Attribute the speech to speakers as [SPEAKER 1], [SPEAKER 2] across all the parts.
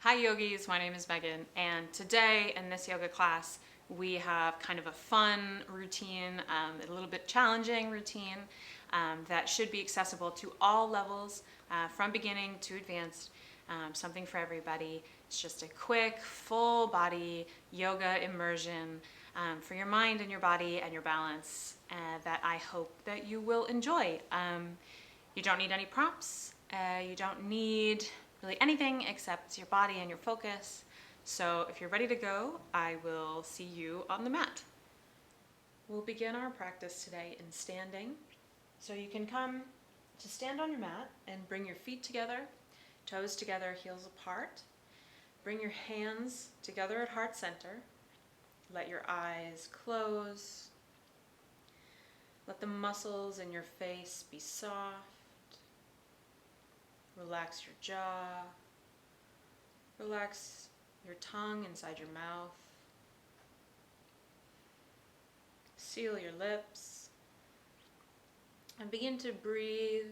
[SPEAKER 1] Hi yogis, my name is Megan, and today in this yoga class we have kind of a fun routine, a little bit challenging routine that should be accessible to all levels, from beginning to advanced, something for everybody. It's just a quick, full body yoga immersion for your mind and your body and your balance that I hope that you will enjoy. You don't need any prompts, you don't need really anything except your body and your focus. So if you're ready to go, I will see you on the mat. We'll begin our practice today in standing. So you can come to stand on your mat and bring your feet together, toes together, heels apart. Bring your hands together at heart center. Let your eyes close. Let the muscles in your face be soft. Relax your jaw. Relax your tongue inside your mouth. Seal your lips. And begin to breathe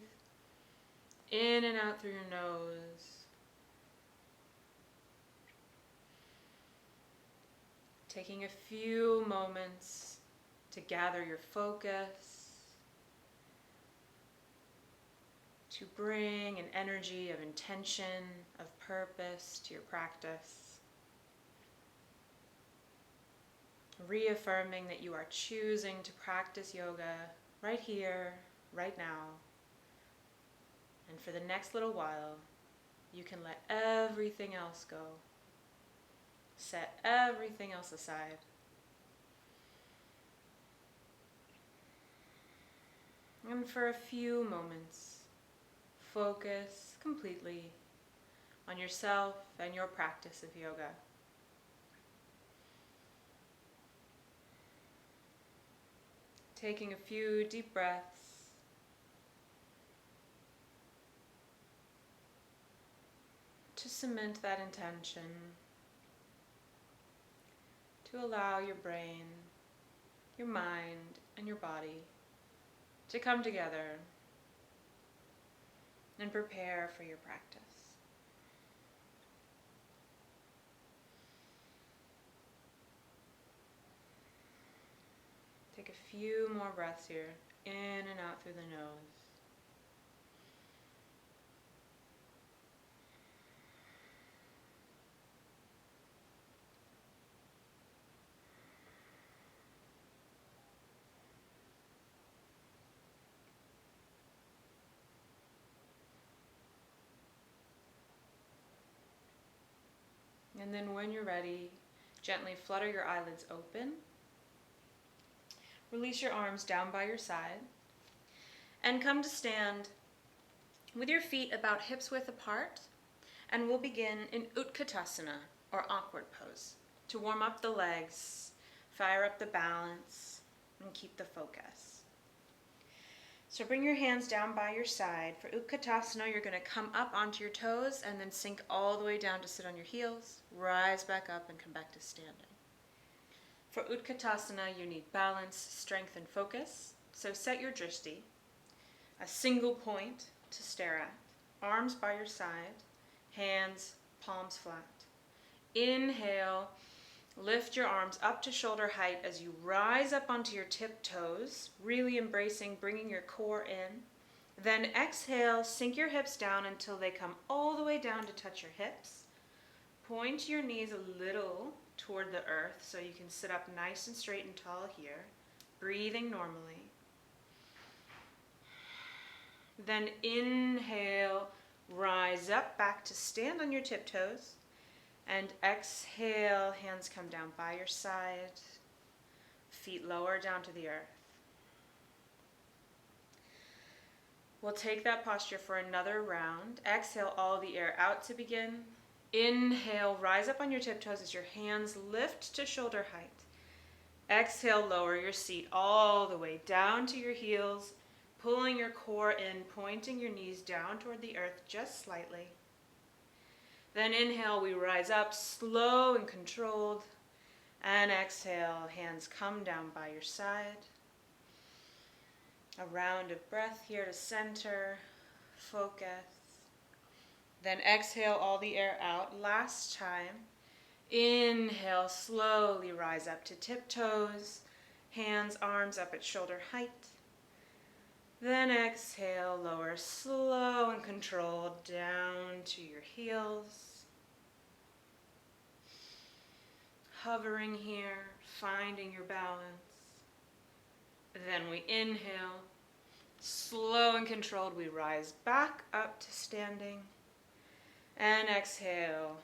[SPEAKER 1] in and out through your nose. Taking a few moments to gather your focus, to bring an energy of intention, of purpose to your practice. Reaffirming that you are choosing to practice yoga right here, right now. And for the next little while, you can let everything else go. Set everything else aside. And for a few moments, focus completely on yourself and your practice of yoga. Taking a few deep breaths. To cement that intention. To allow your brain, your mind, and your body to come together and prepare for your practice. Take a few more breaths here, in and out through the nose. And then when you're ready, gently flutter your eyelids open. Release your arms down by your side. And come to stand with your feet about hips width apart. And we'll begin in Utkatasana, or awkward pose, to warm up the legs, fire up the balance, and keep the focus. So bring your hands down by your side. For Utkatasana, you're going to come up onto your toes and then sink all the way down to sit on your heels, rise back up and come back to standing. For Utkatasana, you need balance, strength, and focus. So set your drishti, a single point to stare at, arms by your side, hands, palms flat. Inhale. Lift your arms up to shoulder height as you rise up onto your tiptoes, really embracing, bringing your core in. Then exhale, sink your hips down until they come all the way down to touch your hips. Point your knees a little toward the earth so you can sit up nice and straight and tall here, breathing normally. Then inhale, rise up back to stand on your tiptoes. And exhale, hands come down by your side, feet lower down to the earth. We'll take that posture for another round. Exhale all the air out to begin. Inhale, rise up on your tiptoes as your hands lift to shoulder height. Exhale, lower your seat all the way down to your heels, pulling your core in, pointing your knees down toward the earth just slightly. Then inhale, we rise up, slow and controlled. And exhale, hands come down by your side. A round of breath here to center, focus. Then exhale all the air out. Last time. Inhale, slowly rise up to tiptoes. Hands, arms up at shoulder height. Then exhale, lower slow and controlled down to your heels. Hovering here, finding your balance. Then we inhale. Slow and controlled, we rise back up to standing. And exhale,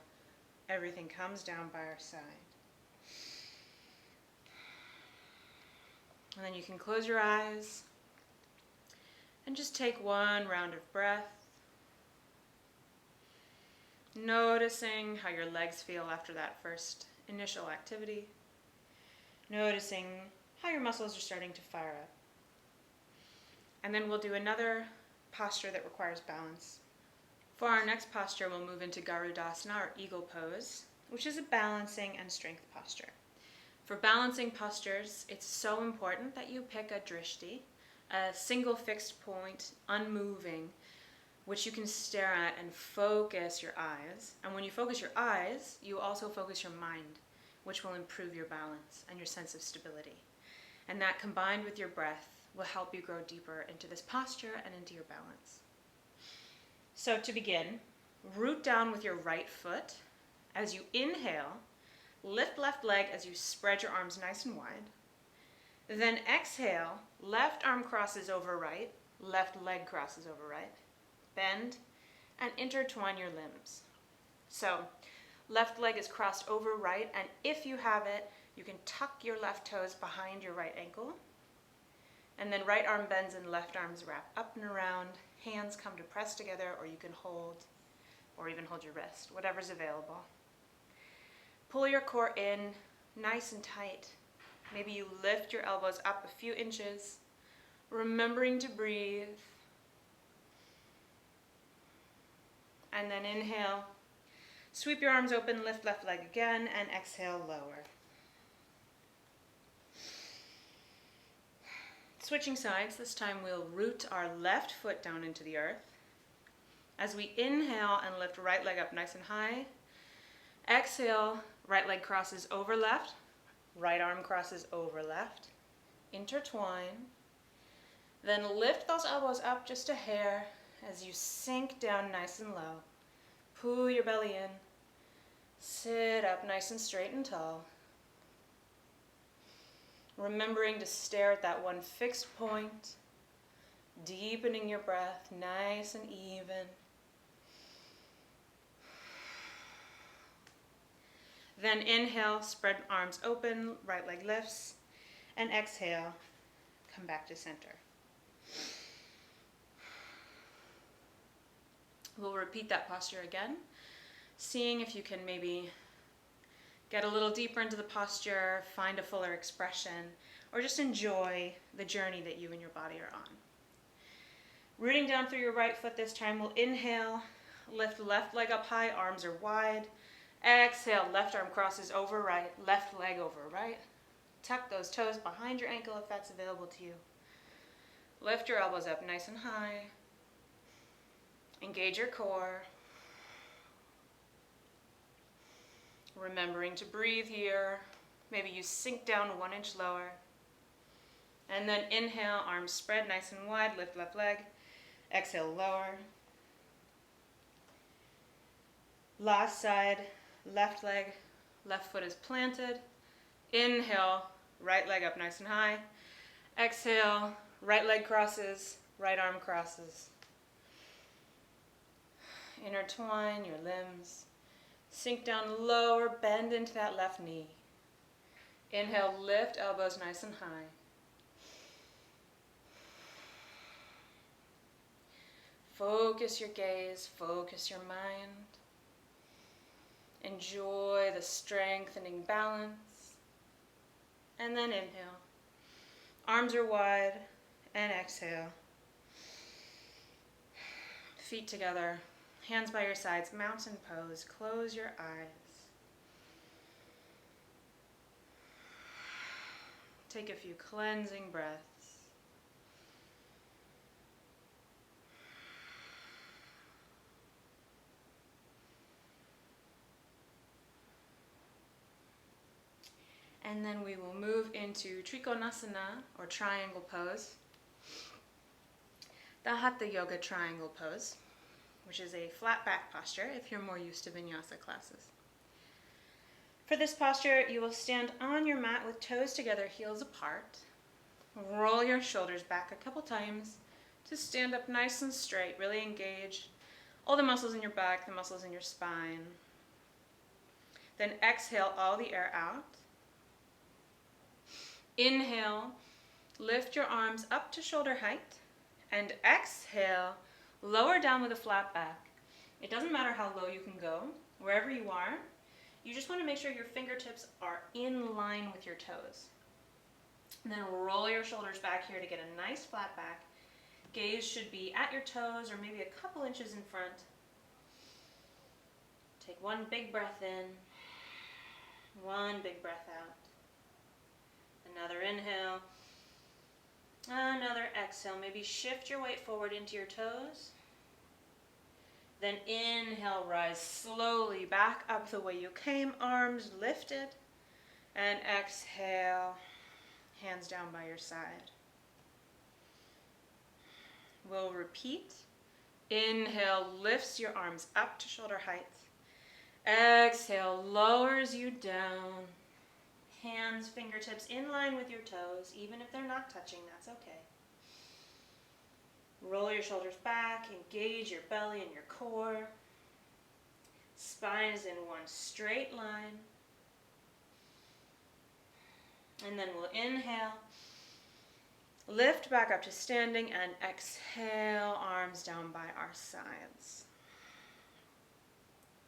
[SPEAKER 1] everything comes down by our side. And then you can close your eyes and just take one round of breath. Noticing how your legs feel after that first initial activity. Noticing how your muscles are starting to fire up. And then we'll do another posture that requires balance. For our next posture, we'll move into Garudasana, or eagle pose, which is a balancing and strength posture. For balancing postures, it's so important that you pick a drishti, a single fixed point, unmoving, which you can stare at and focus your eyes. And when you focus your eyes, you also focus your mind, which will improve your balance and your sense of stability. And that, combined with your breath, will help you grow deeper into this posture and into your balance. So to begin, root down with your right foot. As you inhale, lift left leg as you spread your arms nice and wide. Then exhale, left arm crosses over right, left leg crosses over right. Bend and intertwine your limbs. So left leg is crossed over right, and if you have it, you can tuck your left toes behind your right ankle. And then right arm bends and left arms wrap up and around. Hands come to press together, or you can hold, or even hold your wrist, whatever's available. Pull your core in nice and tight. Maybe you lift your elbows up a few inches, remembering to breathe. And then inhale, sweep your arms open, lift left leg again, and exhale, lower. Switching sides, this time we'll root our left foot down into the earth. As we inhale and lift right leg up nice and high, exhale, right leg crosses over left, right arm crosses over left, intertwine. Then lift those elbows up just a hair as you sink down nice and low. Pull your belly in, sit up nice and straight and tall. Remembering to stare at that one fixed point, deepening your breath, nice and even. Then inhale, spread arms open, right leg lifts, and exhale, come back to center. We'll repeat that posture again, seeing if you can maybe get a little deeper into the posture, find a fuller expression, or just enjoy the journey that you and your body are on. Rooting down through your right foot this time, we'll inhale, lift left leg up high, arms are wide. Exhale, left arm crosses over right, left leg over right. Tuck those toes behind your ankle if that's available to you. Lift your elbows up nice and high. Engage your core. Remembering to breathe here. Maybe you sink down 1 inch lower. And then inhale, arms spread nice and wide, lift left leg. Exhale, lower. Last side, left leg, left foot is planted. Inhale, right leg up nice and high. Exhale, right leg crosses, right arm crosses. Intertwine your limbs. Sink down lower, bend into that left knee. Inhale, lift elbows nice and high. Focus your gaze, focus your mind. Enjoy the strengthening balance. And then inhale. Arms are wide, and exhale. Feet together. Hands by your sides, mountain pose. Close your eyes. Take a few cleansing breaths. And then we will move into Konasana, or triangle pose. The Hatha yoga triangle pose, which is a flat back posture if you're more used to vinyasa classes. For this posture, you will stand on your mat with toes together, heels apart. Roll your shoulders back a couple times to stand up nice and straight. Really engage all the muscles in your back, the muscles in your spine. Then exhale all the air out. Inhale, lift your arms up to shoulder height. And exhale, lower down with a flat back. It doesn't matter how low you can go, wherever you are. You just want to make sure your fingertips are in line with your toes. And then roll your shoulders back here to get a nice flat back. Gaze should be at your toes or maybe a couple inches in front. Take one big breath in, one big breath out. Another inhale, another exhale. Maybe shift your weight forward into your toes. Then inhale, rise slowly back up the way you came, arms lifted. And exhale, hands down by your side. We'll repeat. Inhale, lifts your arms up to shoulder height. Exhale, lowers you down. Hands, fingertips in line with your toes, even if they're not touching, that's okay. Roll your shoulders back, engage your belly and your core. Spine is in one straight line. And then we'll inhale, lift back up to standing, and exhale, arms down by our sides.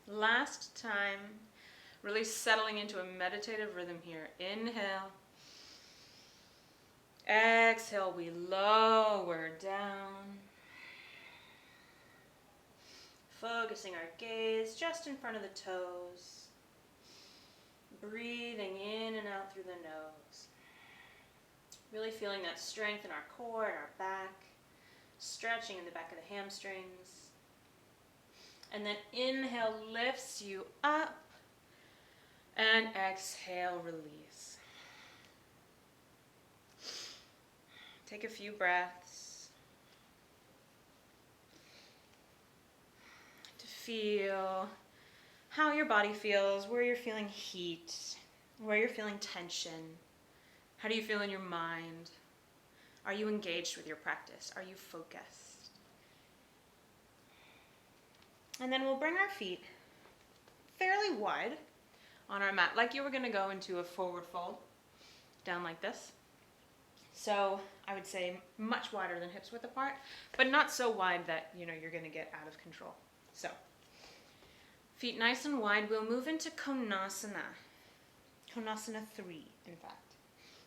[SPEAKER 1] Last time, really settling into a meditative rhythm here. Inhale. Exhale, we lower down. Focusing our gaze just in front of the toes. Breathing in and out through the nose. Really feeling that strength in our core and our back. Stretching in the back of the hamstrings. And then inhale lifts you up. And exhale, release. Take a few breaths to feel how your body feels, where you're feeling heat, where you're feeling tension. How do you feel in your mind? Are you engaged with your practice? Are you focused? And then we'll bring our feet fairly wide on our mat, like you were going to go into a forward fold, down like this. So I would say much wider than hips width apart, but not so wide that you're going to get out of control. So feet nice and wide. We'll move into Konasana. Konasana 3, in fact,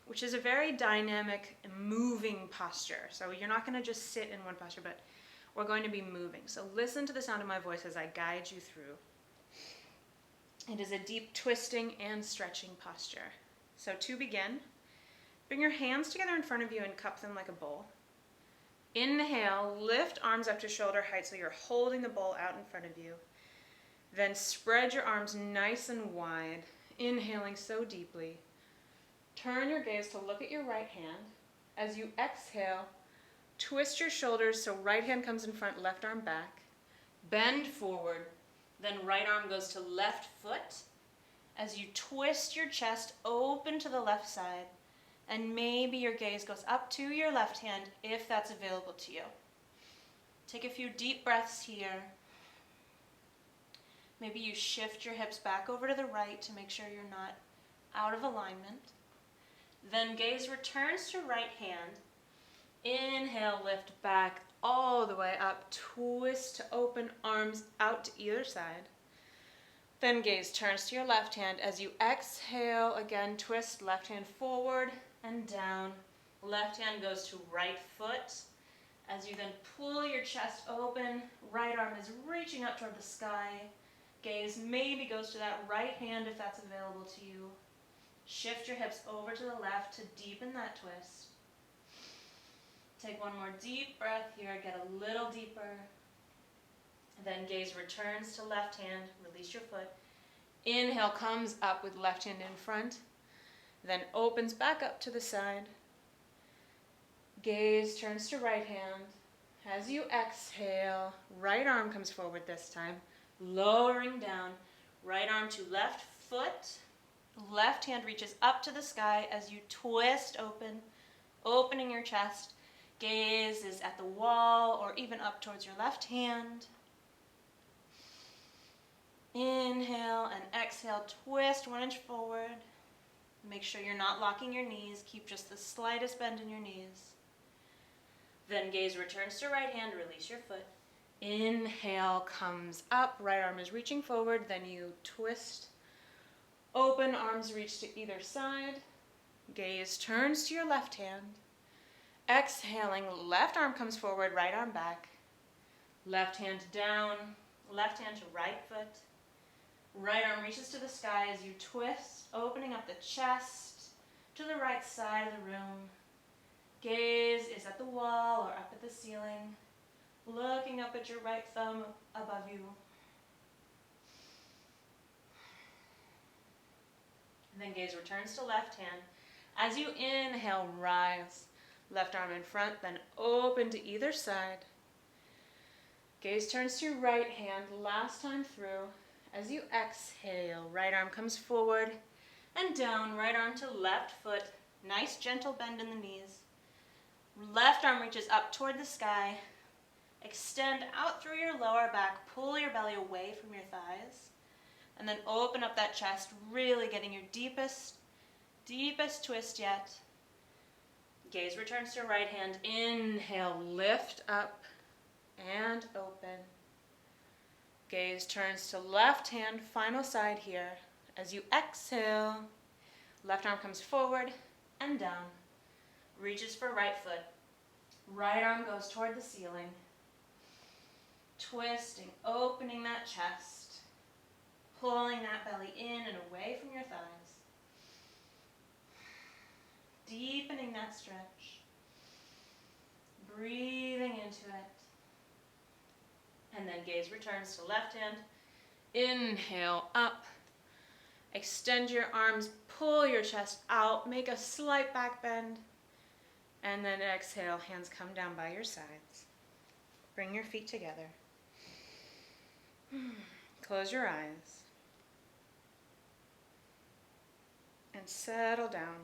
[SPEAKER 1] which is a very dynamic, moving posture. So you're not going to just sit in one posture, but we're going to be moving. So listen to the sound of my voice as I guide you through. It is a deep twisting and stretching posture. So to begin, bring your hands together in front of you and cup them like a bowl. Inhale, lift arms up to shoulder height so you're holding the bowl out in front of you. Then spread your arms nice and wide, inhaling so deeply. Turn your gaze to look at your right hand. As you exhale, twist your shoulders so right hand comes in front, left arm back. Bend forward, then right arm goes to left foot. As you twist your chest open to the left side, and maybe your gaze goes up to your left hand if that's available to you. Take a few deep breaths here. Maybe you shift your hips back over to the right to make sure you're not out of alignment. Then gaze returns to right hand. Inhale, lift back all the way up. Twist to open, arms out to either side. Then gaze turns to your left hand. As you exhale, again, twist left hand forward and down. Left hand goes to right foot. As you then pull your chest open, right arm is reaching up toward the sky. Gaze maybe goes to that right hand if that's available to you. Shift your hips over to the left to deepen that twist. Take one more deep breath here, get a little deeper. Then gaze returns to left hand, release your foot. Inhale comes up with left hand in front. then opens back up to the side. Gaze turns to right hand. As you exhale, right arm comes forward this time, lowering down, right arm to left foot. Left hand reaches up to the sky as you twist open, opening your chest. Gaze is at the wall or even up towards your left hand. Inhale and exhale, twist 1 inch forward. Make sure you're not locking your knees. Keep just the slightest bend in your knees. Then gaze returns to right hand, release your foot. Inhale comes up, right arm is reaching forward, then you twist. Open, arms reach to either side. Gaze turns to your left hand. Exhaling, left arm comes forward, right arm back. Left hand down, left hand to right foot. Right arm reaches to the sky as you twist, opening up the chest to the right side of the room. Gaze is at the wall or up at the ceiling, looking up at your right thumb above you. And then gaze returns to left hand. As you inhale, rise. Left arm in front, then open to either side. Gaze turns to right hand, last time through. As you exhale, right arm comes forward and down, right arm to left foot. Nice gentle bend in the knees. Left arm reaches up toward the sky. Extend out through your lower back, pull your belly away from your thighs. And then open up that chest, really getting your deepest twist yet. Gaze returns to right hand. Inhale, lift up and open. Gaze turns to left hand, final side here. As you exhale, left arm comes forward and down. Reaches for right foot. Right arm goes toward the ceiling. Twisting, opening that chest. Pulling that belly in and away from your thighs. Deepening that stretch. Breathing into it. And then gaze returns to left hand. Inhale, up. Extend your arms, pull your chest out, make a slight back bend. And then exhale, hands come down by your sides. Bring your feet together. Close your eyes. And settle down.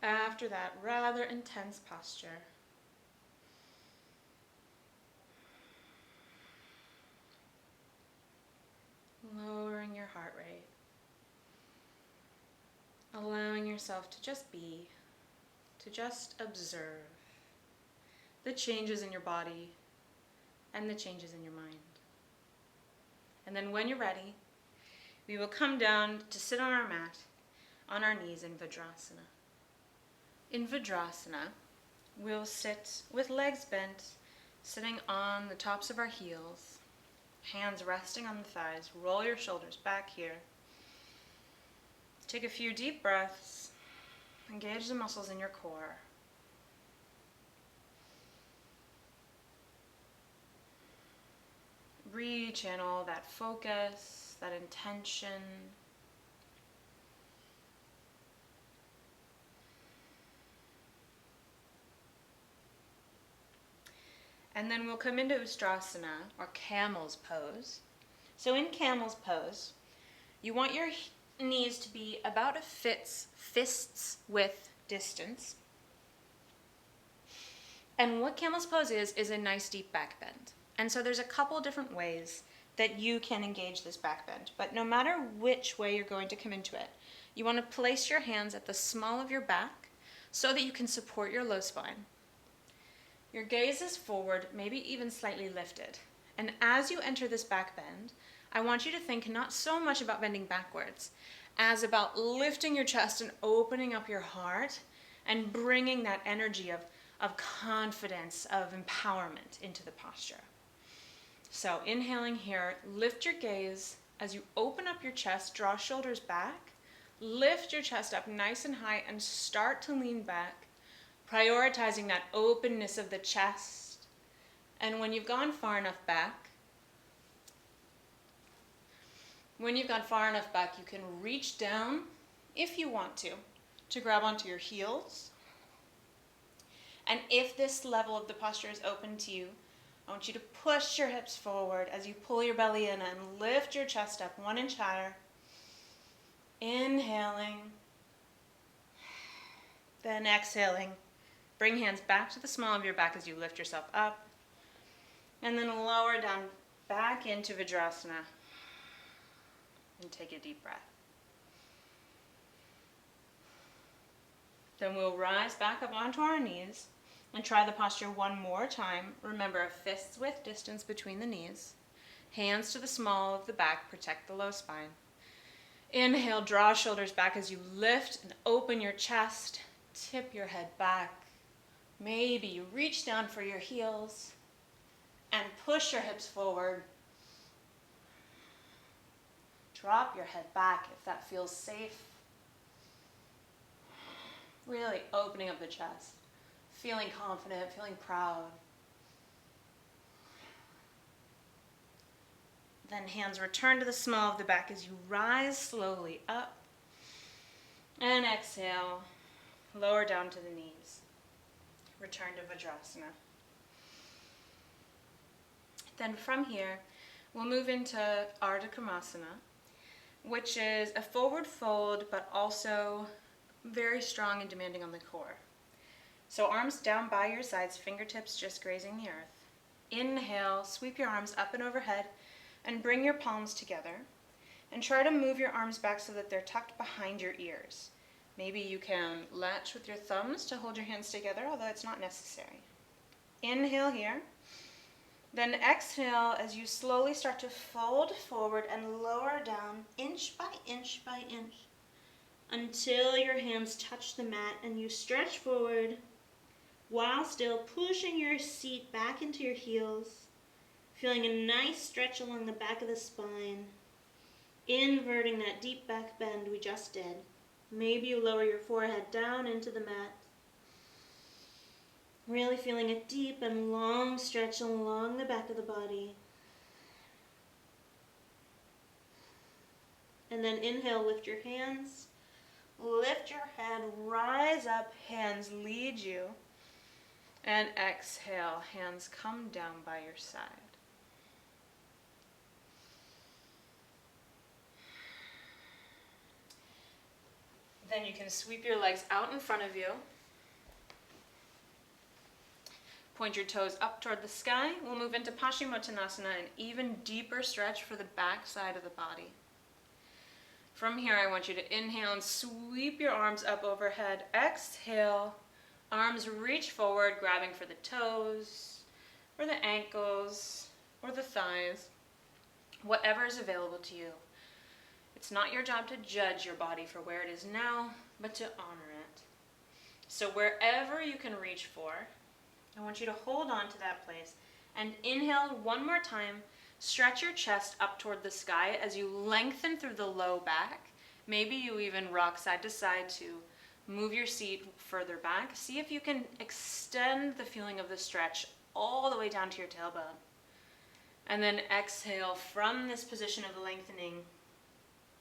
[SPEAKER 1] After that rather intense posture, lowering your heart rate, allowing yourself to just be, to just observe the changes in your body and the changes in your mind. And then when you're ready, we will come down to sit on our mat, on our knees in Vajrasana. In Vajrasana, we'll sit with legs bent, sitting on the tops of our heels, hands resting on the thighs. Roll your shoulders back here. Take a few deep breaths. Engage the muscles in your core. Rechannel that focus, that intention. And then we'll come into Ustrasana, or Camels Pose. So in Camels Pose, you want your knees to be about a fists width distance. And what Camels Pose is a nice deep back bend. And so there's a couple different ways that you can engage this back bend. But no matter which way you're going to come into it, you want to place your hands at the small of your back so that you can support your low spine. Your gaze is forward, maybe even slightly lifted. And as you enter this back bend, I want you to think not so much about bending backwards as about lifting your chest and opening up your heart and bringing that energy of confidence, of empowerment into the posture. So inhaling here, lift your gaze. As you open up your chest, draw shoulders back, lift your chest up nice and high and start to lean back, prioritizing that openness of the chest. And when you've gone far enough back, you can reach down if you want to grab onto your heels. And if this level of the posture is open to you, I want you to push your hips forward as you pull your belly in and lift your chest up 1 inch higher. Inhaling. Then exhaling. Bring hands back to the small of your back as you lift yourself up. And then lower down back into Vajrasana. And take a deep breath. Then we'll rise back up onto our knees and try the posture one more time. Remember, a fist's width distance between the knees. Hands to the small of the back, protect the low spine. Inhale, draw shoulders back as you lift and open your chest. Tip your head back. Maybe you reach down for your heels and push your hips forward. Drop your head back if that feels safe. Really opening up the chest, feeling confident, feeling proud. Then hands return to the small of the back as you rise slowly up. And exhale, lower down to the knees. Return to Vajrasana. Then from here, we'll move into Arda Kamasana, which is a forward fold, but also very strong and demanding on the core. So arms down by your sides, fingertips just grazing the earth. Inhale, sweep your arms up and overhead and bring your palms together. And try to move your arms back so that they're tucked behind your ears. Maybe you can latch with your thumbs to hold your hands together, although it's not necessary. Inhale here. Then exhale as you slowly start to fold forward and lower down inch by inch by inch until your hands touch the mat and you stretch forward while still pushing your seat back into your heels, feeling a nice stretch along the back of the spine, inverting that deep back bend we just did. Maybe you lower your forehead down into the mat. Really feeling a deep and long stretch along the back of the body. And then inhale, lift your hands. Lift your head, rise up, hands lead you. And exhale, hands come down by your side. Then you can sweep your legs out in front of you. Point your toes up toward the sky. We'll move into pashimotanasana, an even deeper stretch for the back side of the body. From here, I want you to inhale and sweep your arms up overhead. Exhale, arms reach forward, grabbing for the toes, or the ankles, or the thighs, whatever is available to you. It's not your job to judge your body for where it is now, but to honor it. So wherever you can reach for, I want you to hold on to that place and inhale one more time. Stretch your chest up toward the sky as you lengthen through the low back. Maybe you even rock side to side to move your seat further back. See if you can extend the feeling of the stretch all the way down to your tailbone. And then exhale from this position of lengthening.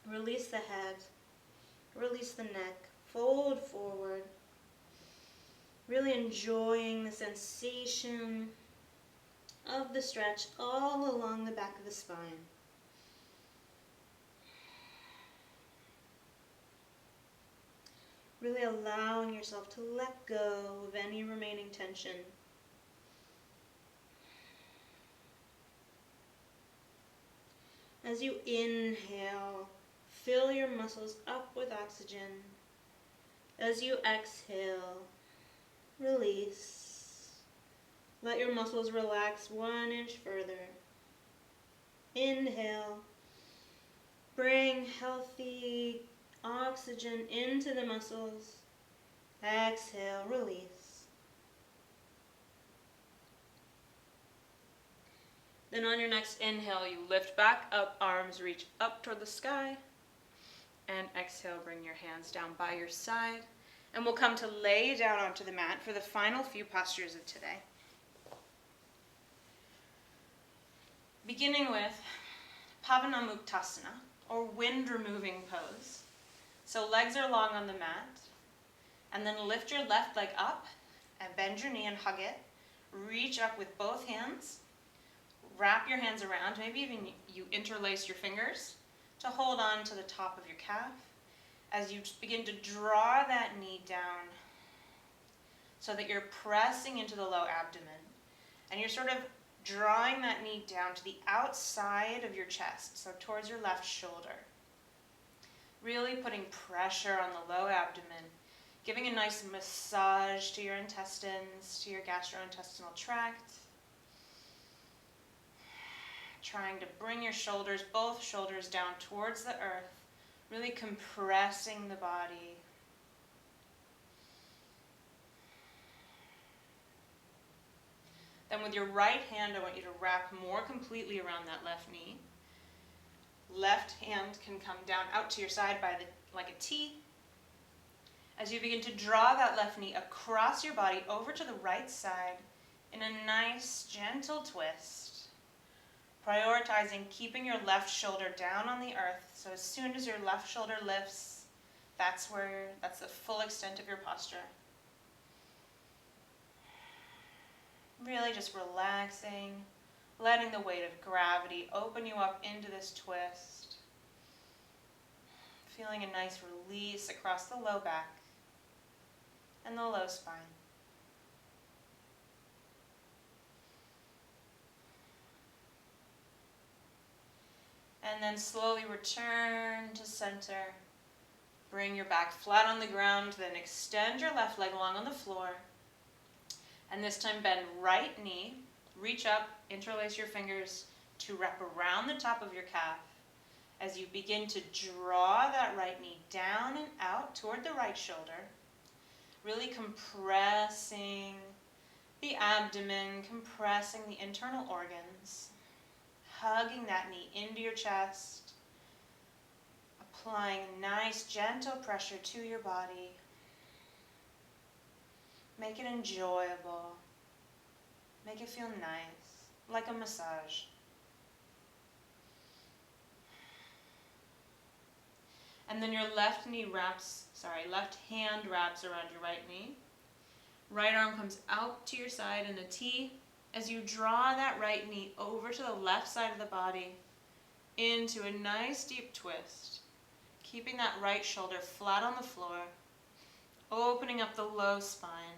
[SPEAKER 1] Release the head, release the neck, fold forward. Really enjoying the sensation of the stretch all along the back of the spine. Really allowing yourself to let go of any remaining tension. As you inhale, fill your muscles up with oxygen. As you exhale, release. Let your muscles relax 1 inch further. Inhale. Bring healthy oxygen into the muscles. Exhale, release. Then on your next inhale, you lift back up, arms reach up toward the sky. And exhale, bring your hands down by your side. And we'll come to lay down onto the mat for the final few postures of today. Beginning with pavano or wind removing pose. So legs are long on the mat. And then lift your left leg up and bend your knee and hug it. Reach up with both hands. Wrap your hands around. Maybe even you interlace your fingers to hold on to the top of your calf as you begin to draw that knee down so that you're pressing into the low abdomen. And you're sort of drawing that knee down to the outside of your chest, so towards your left shoulder. Really putting pressure on the low abdomen, giving a nice massage to your intestines, to your gastrointestinal tract. Trying to bring your shoulders, both shoulders down towards the earth, really compressing the body. Then with your right hand, I want you to wrap more completely around that left knee. Left hand can come down out to your side like a T. As you begin to draw that left knee across your body over to the right side in a nice, gentle twist. Prioritizing keeping your left shoulder down on the earth. So as soon as your left shoulder lifts, that's the full extent of your posture. Really just relaxing, letting the weight of gravity open you up into this twist. Feeling a nice release across the low back and the low spine. And then slowly return to center. Bring your back flat on the ground, then extend your left leg long on the floor. And this time bend right knee, reach up, interlace your fingers to wrap around the top of your calf as you begin to draw that right knee down and out toward the right shoulder, really compressing the abdomen, compressing the internal organs, hugging that knee into your chest, applying nice gentle pressure to your body. Make it enjoyable. Make it feel nice, like a massage. And then your left hand wraps around your right knee. Right arm comes out to your side in a T as you draw that right knee over to the left side of the body into a nice deep twist, keeping that right shoulder flat on the floor, opening up the low spine.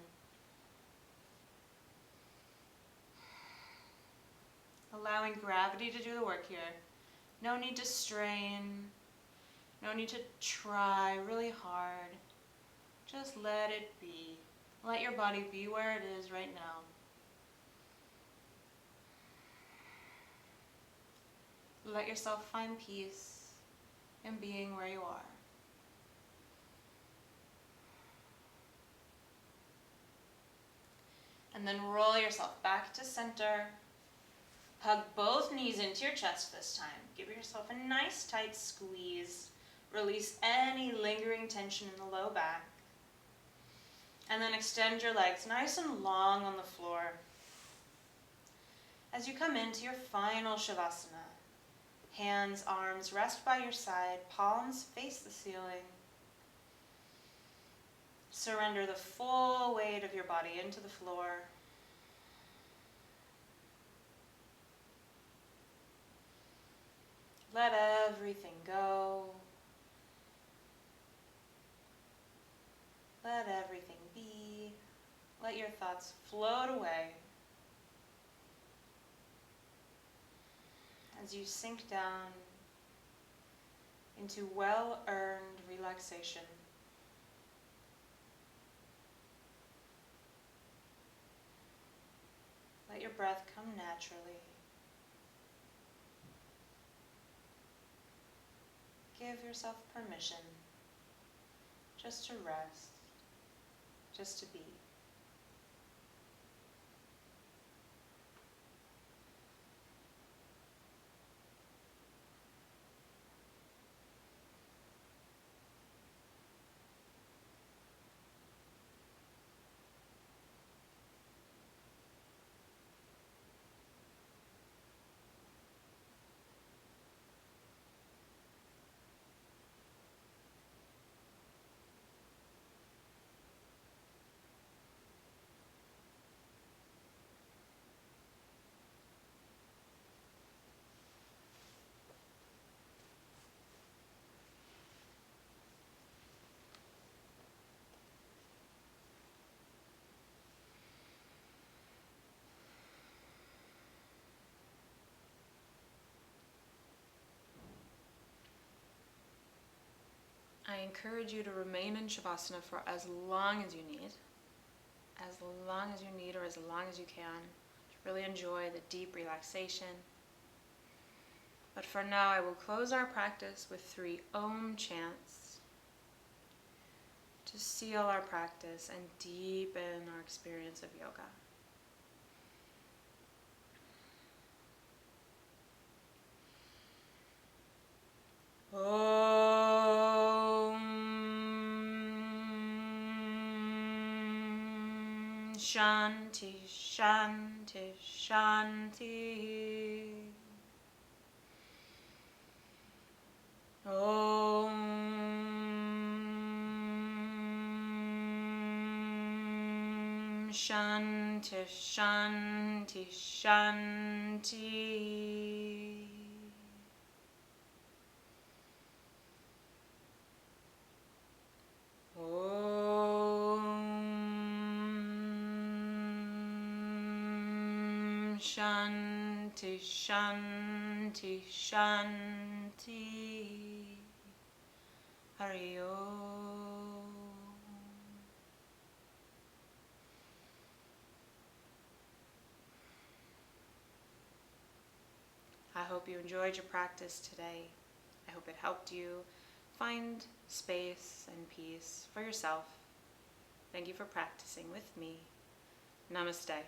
[SPEAKER 1] Allowing gravity to do the work here. No need to strain. No need to try really hard. Just let it be. Let your body be where it is right now. Let yourself find peace in being where you are. And then roll yourself back to center. Hug both knees into your chest this time. Give yourself a nice tight squeeze. Release any lingering tension in the low back. And then extend your legs nice and long on the floor. As you come into your final Shavasana, hands, arms rest by your side, palms face the ceiling. Surrender the full weight of your body into the floor. Let everything go. Let everything be. Let your thoughts float away as you sink down into well-earned relaxation. Let your breath come naturally. Give yourself permission just to rest, just to be. encourage you to remain in Shavasana for as long as you need. As long as you need, or as long as you can. To really enjoy the deep relaxation. But for now, I will close our practice with 3 Om chants to seal our practice and deepen our experience of yoga. Om Shanti Shanti Shanti. Om Shanti Shanti Shanti. Om Shanti Shanti Shanti. Hari Om. I hope you enjoyed your practice today. I hope it helped you find space and peace for yourself. Thank you for practicing with me. Namaste.